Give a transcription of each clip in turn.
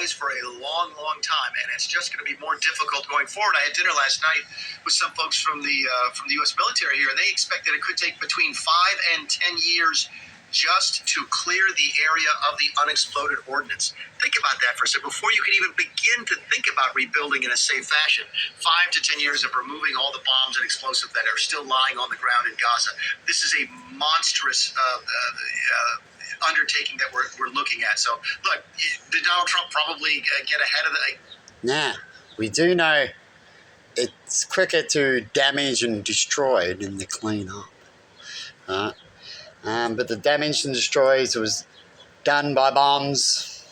ways for a long, long time, and it's just going to be more difficult going forward. I had dinner last night with some folks from the U.S. military here, and they expect that it could take between 5 and 10 years just to clear the area of the unexploded ordnance. Think about that for a second. Before you can even begin to think about rebuilding in a safe fashion, 5 to 10 years of removing all the bombs and explosives that are still lying on the ground in Gaza. This is a monstrous undertaking that we're looking at. So, look, did Donald Trump probably get ahead of the... Nah, we do know it's quicker to damage and destroy than to clean up. But the damage and destroys was done by bombs,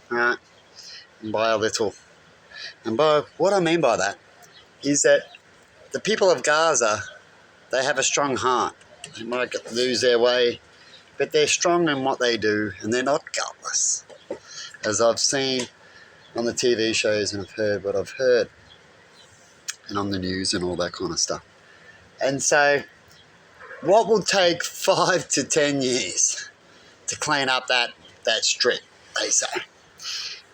right? And by a little. And by what I mean by that is that the people of Gaza, they have a strong heart. They might lose their way, but they're strong in what they do, and they're not gutless. As I've seen on the TV shows and I've heard what I've heard, and on the news and all that kind of stuff. And so, what will take 5 to 10 years to clean up that strip, they say?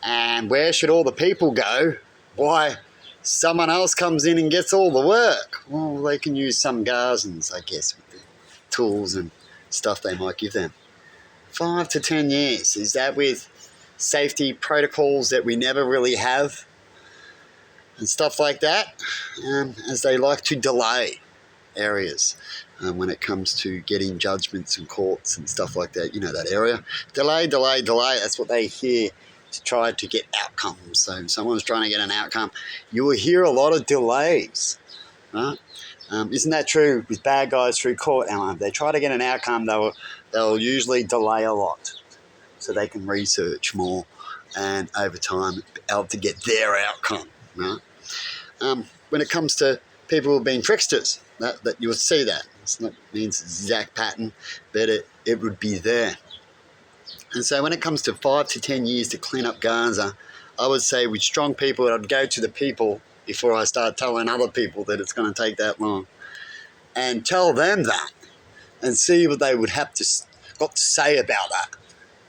And where should all the people go? Why, someone else comes in and gets all the work. Well, they can use some Gazans, I guess, with the tools and stuff they might give them. 5 to 10 years. Is that with safety protocols that we never really have? And stuff like that, as they like to delay areas when it comes to getting judgments in courts and stuff like that. You know that area. Delay, delay, delay. That's what they hear to try to get outcomes. So if someone's trying to get an outcome, you will hear a lot of delays. Right? Isn't that true with bad guys through court, Alan? If they try to get an outcome, they'll usually delay a lot so they can research more and over time be able to get their outcome. Right? When it comes to people who have been tricksters, that you'll see that. It's not means exact pattern, but it would be there. And so when it comes to 5 to 10 years to clean up Gaza, I would say with strong people, I'd go to the people before I start telling other people that it's going to take that long. And tell them that and see what they would have got to say about that.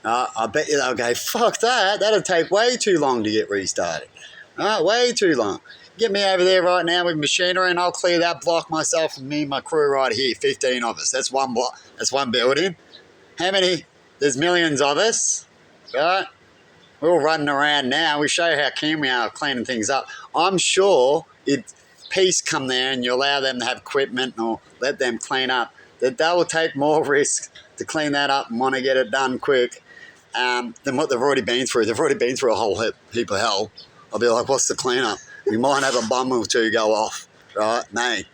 I bet you they'll go, fuck that, that'll take way too long to get restarted. Way too long. Get me over there right now with machinery and I'll clear that block myself and me and my crew right here, 15 of us. That's one block. That's one building. How many? There's millions of us, right? We're all running around now. We show how keen we are cleaning things up. I'm sure if peace come there and you allow them to have equipment or let them clean up, that they will take more risk to clean that up and want to get it done quick than what they've already been through. They've already been through a whole heap of hell. I'll be like, what's the cleanup? We might have a bomb or two go off, right? Nay.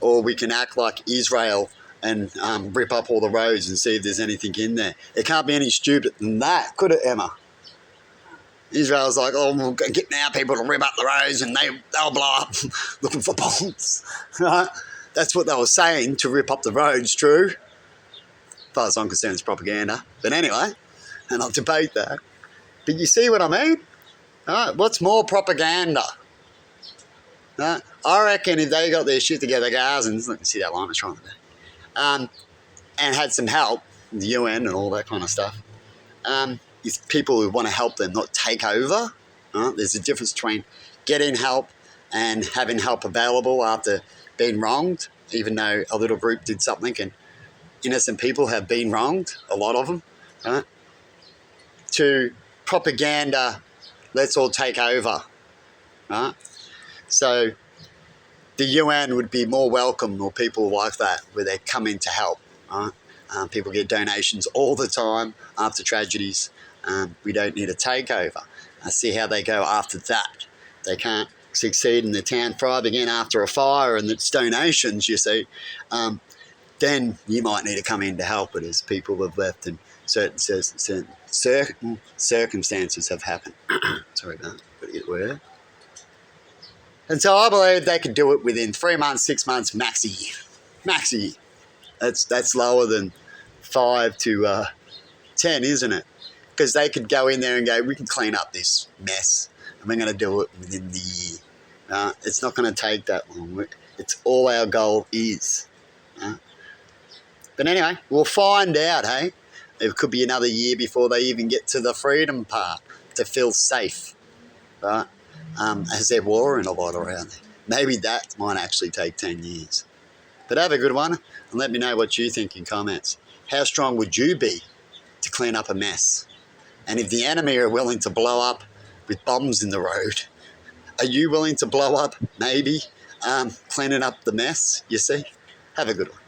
Or we can act like Israel and rip up all the roads and see if there's anything in there. It can't be any stupider than that, could it, Emma? Israel's like, oh, we'll get our people to rip up the roads and they'll blow up looking for bombs, right? That's what they were saying, to rip up the roads, true? As far as I'm concerned, it's propaganda. But anyway, and I'll debate that. But you see what I mean? What's more propaganda? I reckon if they got their shit together, Gazans, let me see that line I was trying to do, and had some help, the UN and all that kind of stuff, it's people who want to help them, not take over. There's a difference between getting help and having help available after being wronged, even though a little group did something and innocent people have been wronged, a lot of them, right? To propaganda, let's all take over, right? So the UN would be more welcome, or people like that, where they come in to help, right? People get donations all the time after tragedies. We don't need a takeover. I see how they go after that. They can't succeed in the town thrive again after a fire and it's donations, you see. Then you might need to come in to help, but as people have left and certain circumstances have happened. Sorry about that. Got to get a word. And so I believe they could do it within 3 months, 6 months, maxi. That's lower than 5 to 10, isn't it? Because they could go in there and go, we can clean up this mess and we're going to do it within the year. It's not going to take that long. It's all our goal is. But anyway, we'll find out, hey? It could be another year before they even get to the freedom part. to feel safe, right? As they're warring a lot around there. Maybe that might actually take 10 years. But have a good one, and let me know what you think in comments. How strong would you be to clean up a mess? And if the enemy are willing to blow up with bombs in the road, are you willing to blow up, maybe, cleaning up the mess, you see? Have a good one.